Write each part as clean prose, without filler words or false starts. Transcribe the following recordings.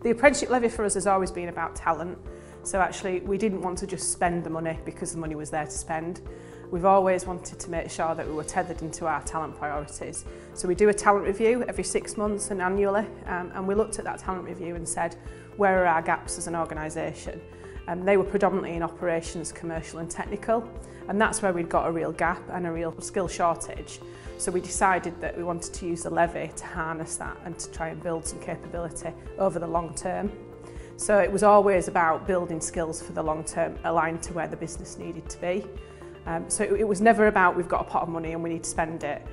The apprenticeship levy for us has always been about talent. So actually we didn't want to just spend the money because the money was there to spend. We've always wanted to make sure that we were tethered into our talent priorities. So we do a talent review every 6 months and annually, and we looked at that talent review and said, where are our gaps as an organisation? They were predominantly in operations, commercial and technical, and that's where we'd got a real gap and a real skill shortage. So we decided that we wanted to use the levy to harness that and to try and build some capability over the long term. So it was always about building skills for the long term, aligned to where the business needed to be. So it was never about we've got a pot of money and we need to spend it.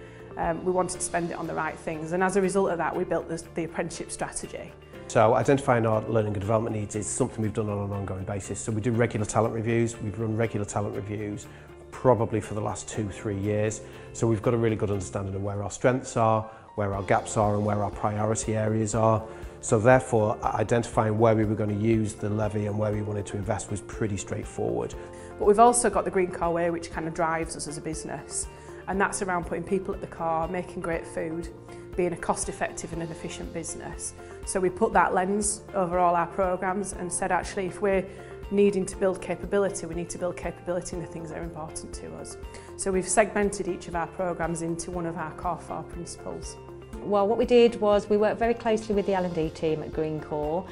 We wanted to spend it on the right things, and as a result of that we built the apprenticeship strategy. So identifying our learning and development needs is something we've done on an ongoing basis. So we do regular talent reviews. We've run regular talent reviews probably for the last 2-3 years. So we've got a really good understanding of where our strengths are, where our gaps are and where our priority areas are. So therefore identifying where we were going to use the levy and where we wanted to invest was pretty straightforward. But we've also got the Greencore way, which kind of drives us as a business, and that's around putting people at the core, making great food, being a cost-effective and an efficient business. So we put that lens over all our programmes and said actually if we're needing to build capability, we need to build capability in the things that are important to us. So we've segmented each of our programmes into one of our core 4 principles. Well, what we did was we worked very closely with the L&D team at Greencore.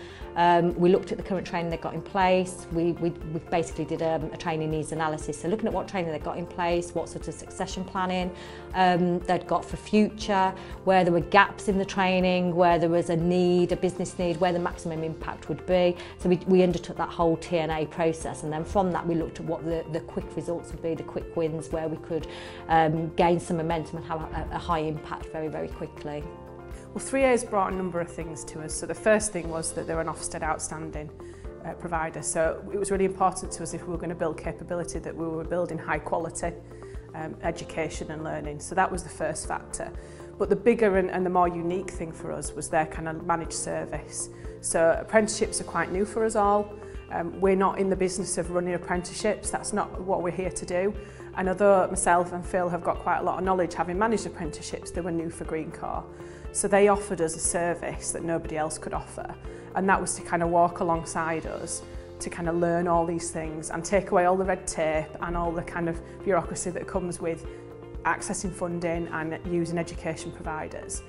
We looked at the current training they've got in place. We basically did a training needs analysis, so looking at what training they've got in place, what sort of succession planning they'd got for future, where there were gaps in the training, where there was a need, a business need, where the maximum impact would be. So we undertook that whole TNA process, and then from that we looked at what the quick results would be, the quick wins, where we could gain some momentum and have a high impact very, very quickly. Well, 3A's brought a number of things to us. So the first thing was that they're an Ofsted outstanding provider. So it was really important to us if we were going to build capability that we were building high quality education and learning. So that was the first factor. But the bigger and the more unique thing for us was their kind of managed service. So apprenticeships are quite new for us all. We're not in the business of running apprenticeships. That's not what we're here to do. And although myself and Phil have got quite a lot of knowledge having managed apprenticeships, they were new for Greencore. So they offered us a service that nobody else could offer, and that was to kind of walk alongside us to kind of learn all these things and take away all the red tape and all the kind of bureaucracy that comes with accessing funding and using education providers.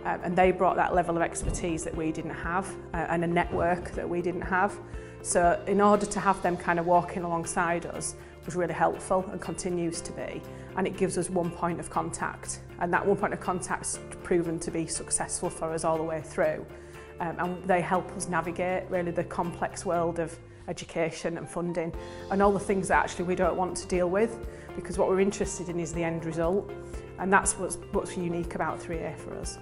And they brought that level of expertise that we didn't have and a network that we didn't have. So in order to have them kind of walking alongside us was really helpful and continues to be, and it gives us one point of contact, and that one point of contact's proven to be successful for us all the way through, and they help us navigate really the complex world of education and funding and all the things that actually we don't want to deal with, because what we're interested in is the end result, and that's what's unique about 3A for us.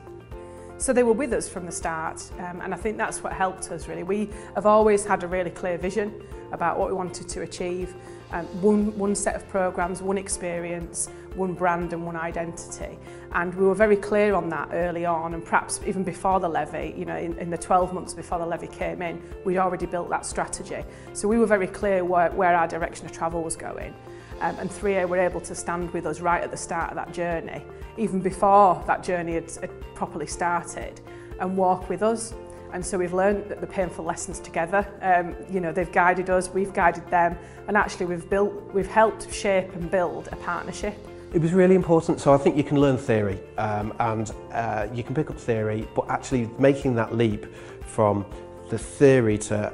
So they were with us from the start, and I think that's what helped us really. We have always had a really clear vision about what we wanted to achieve. One set of programmes, one experience, one brand and one identity. And we were very clear on that early on, and perhaps even before the levy, you know, in the 12 months before the levy came in, we'd already built that strategy. So we were very clear where our direction of travel was going. And 3A were able to stand with us right at the start of that journey, even before that journey had properly started, and walk with us. And so we've learned the painful lessons together. You know, they've guided us, we've guided them, and actually we've helped shape and build a partnership. It was really important. So I think you can learn theory and you can pick up theory, but actually making that leap from the theory to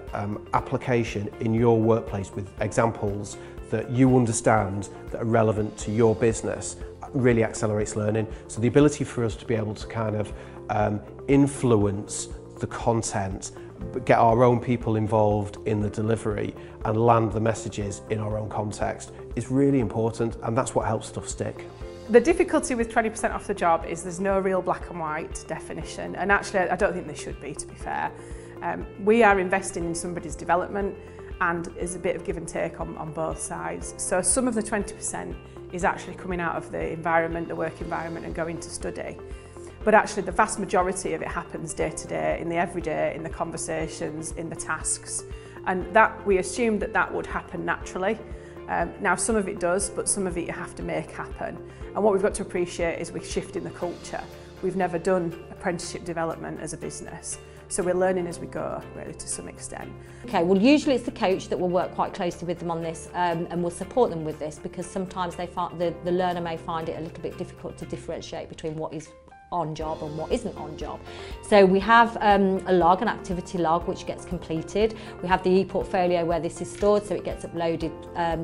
application in your workplace with examples that you understand that are relevant to your business really accelerates learning. So the ability for us to be able to kind of influence the content, get our own people involved in the delivery and land the messages in our own context is really important, and that's what helps stuff stick. The difficulty with 20% off the job is there's no real black and white definition, and actually I don't think there should be, to be fair. We are investing in somebody's development, and there's a bit of give and take on both sides. So some of the 20% is actually coming out of the environment, the work environment, and going to study. But actually the vast majority of it happens day to day, in the everyday, in the conversations, in the tasks. And that we assumed that would happen naturally. Now some of it does, but some of it you have to make happen. And what we've got to appreciate is we're shifting the culture. We've never done apprenticeship development as a business. So we're learning as we go, really, to some extent. Okay, well usually it's the coach that will work quite closely with them on this and will support them with this, because sometimes they find the learner may find it a little bit difficult to differentiate between what is on job and what isn't on job. So we have a log, an activity log, which gets completed. We have the e-portfolio where this is stored, so it gets uploaded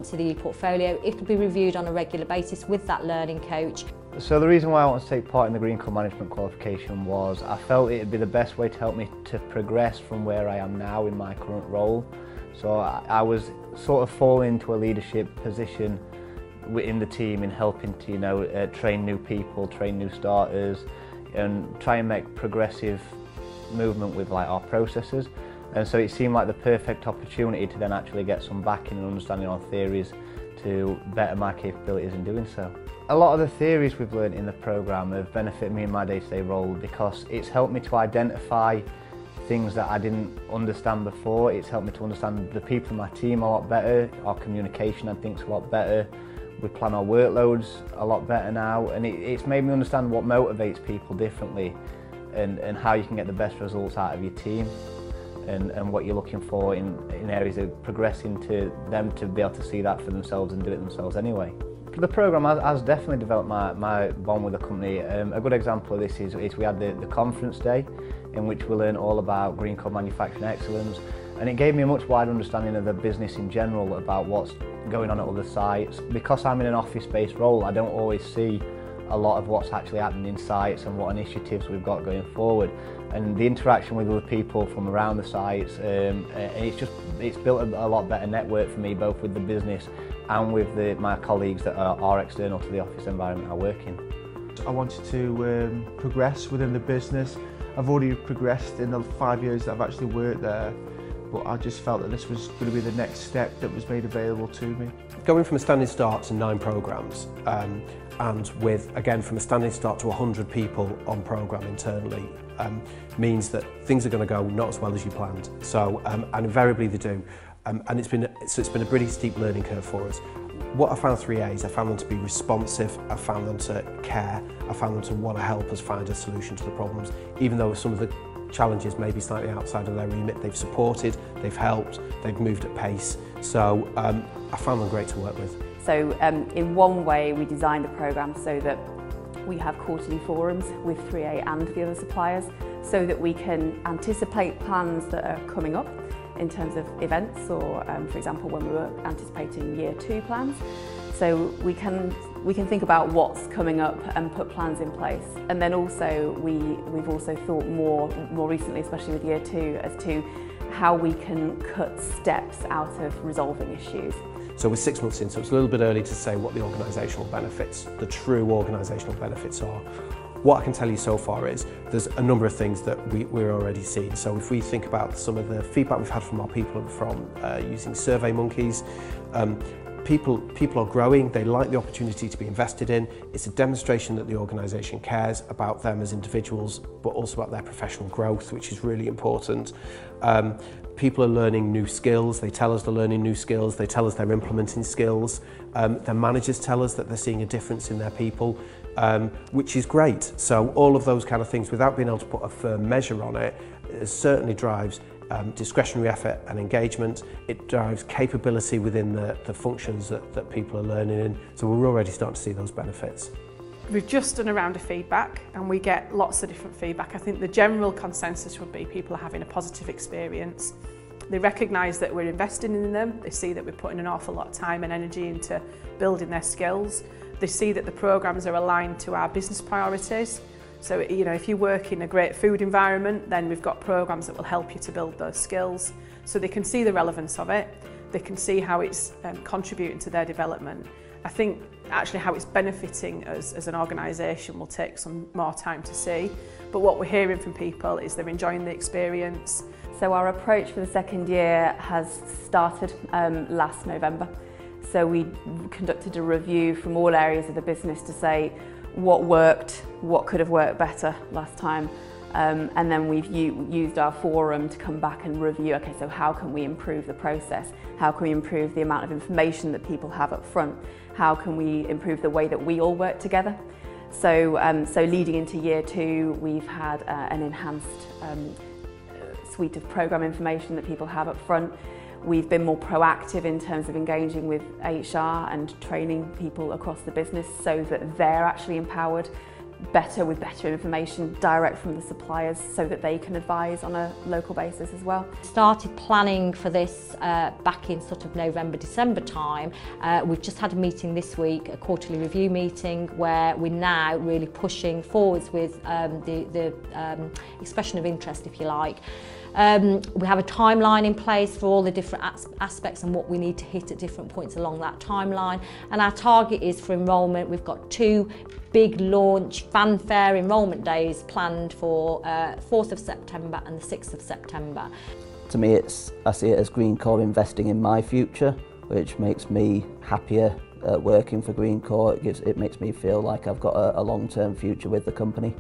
to the e-portfolio. It will be reviewed on a regular basis with that learning coach. So the reason why I want to take part in the Greencore Management qualification was I felt it would be the best way to help me to progress from where I am now in my current role. So I was sort of falling into a leadership position within the team in helping to train new people, train new starters, and try and make progressive movement with like our processes. And so it seemed like the perfect opportunity to then actually get some backing and understanding on theories to better my capabilities in doing so. A lot of the theories we've learned in the programme have benefited me in my day-to-day role because it's helped me to identify things that I didn't understand before. It's helped me to understand the people in my team a lot better, our communication I think is a lot better. We plan our workloads a lot better now, and it's made me understand what motivates people differently and how you can get the best results out of your team and what you're looking for in areas of progressing to them to be able to see that for themselves and do it themselves anyway. The programme has definitely developed my bond with the company. A good example of this is we had the conference day in which we learned all about Greencore manufacturing excellence, and it gave me a much wider understanding of the business in general about what's going on at other sites. Because I'm in an office-based role, I don't always see a lot of what's actually happening in sites and what initiatives we've got going forward. And the interaction with other people from around the sites, it's built a lot better network for me, both with the business and with my colleagues that are external to the office environment I work in. I wanted to progress within the business. I've already progressed in the 5 years that I've actually worked there, but I just felt that this was going to be the next step that was made available to me. Going from a standing start to 9 programmes and with, again, from a standing start to 100 people on programme internally means that things are going to go not as well as you planned. So, and invariably they do. And it's been a pretty steep learning curve for us. What I found 3As, I found them to be responsive, I found them to care, I found them to want to help us find a solution to the problems, even though some of the challenges may be slightly outside of their remit. They've supported, they've helped, they've moved at pace. So I found them great to work with. So in one way we designed the programme so that we have quarterly forums with 3A and the other suppliers so that we can anticipate plans that are coming up in terms of events or for example when we were anticipating year 2 plans. So we can think about what's coming up and put plans in place. And then also we've also thought more recently, especially with year 2, as to how we can cut steps out of resolving issues. So we're 6 months in, so it's a little bit early to say what the organisational benefits, the true organisational benefits are. What I can tell you so far is there's a number of things that we're already seeing. So if we think about some of the feedback we've had from our people from using Survey Monkeys, people are growing, they like the opportunity to be invested in. It's a demonstration that the organisation cares about them as individuals, but also about their professional growth, which is really important. People are learning new skills, they tell us they're learning new skills, they tell us they're implementing skills. Their managers tell us that they're seeing a difference in their people, which is great. So all of those kind of things, without being able to put a firm measure on it, it certainly drives discretionary effort and engagement. It drives capability within the functions that people are learning in. So we're already starting to see those benefits. We've just done a round of feedback and we get lots of different feedback. I think the general consensus would be people are having a positive experience. They recognise that we're investing in them. They see that we're putting an awful lot of time and energy into building their skills. They see that the programmes are aligned to our business priorities. So, you know, if you work in a great food environment, then we've got programmes that will help you to build those skills. So they can see the relevance of it. They can see how it's contributing to their development. I think actually how it's benefiting us as an organisation will take some more time to see. But what we're hearing from people is they're enjoying the experience. So our approach for the second year has started last November. So we conducted a review from all areas of the business to say what worked, what could have worked better last time. And then we've used our forum to come back and review, okay, so how can we improve the process? How can we improve the amount of information that people have up front? How can we improve the way that we all work together? So, so leading into year 2, we've had an enhanced suite of programme information that people have up front. We've been more proactive in terms of engaging with HR and training people across the business so that they're actually empowered with better information direct from the suppliers so that they can advise on a local basis as well. Started planning for this back in sort of November, December time. We've just had a meeting this week, a quarterly review meeting, where we're now really pushing forwards with the expression of interest, if you like. We have a timeline in place for all the different aspects and what we need to hit at different points along that timeline. And our target is for enrolment. We've got 2 big launch fanfare enrolment days planned for 4th of September and the 6th of September. To me, I see it as Greencore investing in my future, which makes me happier working for Greencore. It makes me feel like I've got a long-term future with the company.